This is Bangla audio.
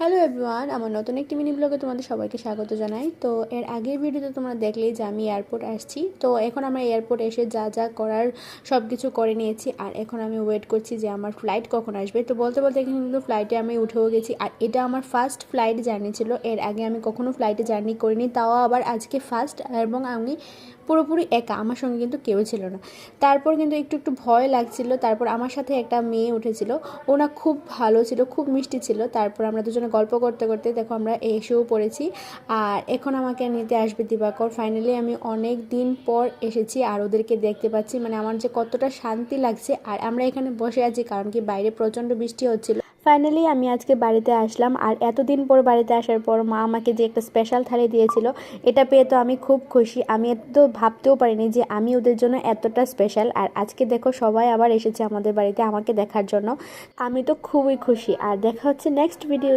হ্যালো এভরিওয়ান, আমার নতুন একটি মিনি ব্লগে তোমাদের সবাইকে স্বাগত জানাই। তো এর আগের ভিডিওতে তোমরা দেখলেই যে আমি এয়ারপোর্ট আসছি। তো এখন আমরা এয়ারপোর্ট এসে যা যা করার সব কিছু করে নিয়েছি, আর এখন আমি ওয়েট করছি যে আমার ফ্লাইট কখন আসবে। তো বলতে বলতে এখানে কিন্তু ফ্লাইটে আমি উঠেও গেছি, আর এটা আমার ফার্স্ট ফ্লাইট জার্নি ছিল। এর আগে আমি কখনো ফ্লাইটে জার্নি করিনি, তাও আবার আজকে ফার্স্ট, এবং আমি পুরোপুরি একা, আমার সঙ্গে কিন্তু কেউ ছিল না। তারপর কিন্তু একটু একটু ভয় লাগছিল। তারপর আমার সাথে একটা মেয়ে উঠেছিল, ওনা খুব ভালো ছিল, খুব মিষ্টি ছিল। তারপর আমরা দুজনে গল্প করতে করতে দেখো আমরা এসেও পড়েছি। আর এখন আমাকে নিতে আসবে দিবাকর। ফাইনালি আমি অনেক দিন পর এসেছি আর ওদেরকে দেখতে পাচ্ছি, মানে আমার যে কতটা শান্তি লাগছে। আর আমরা এখানে বসে আছি কারণ কি বাইরে প্রচণ্ড বৃষ্টি হচ্ছিল। ফাইনালি আমি আজকে বাড়িতে আসলাম, আর এতদিন পর বাড়িতে আসার পর মা আমাকে যে একটা স্পেশাল থালি দিয়েছিল, এটা পেয়ে তো আমি খুব খুশি। আমি তো ভাবতেও পারিনি যে আমি ওদের জন্য এতটা স্পেশাল। আর আজকে দেখো সবাই আবার এসেছে আমাদের বাড়িতে আমাকে দেখার জন্য। আমি তো খুবই খুশি। আর দেখা হচ্ছে নেক্সট ভিডিও।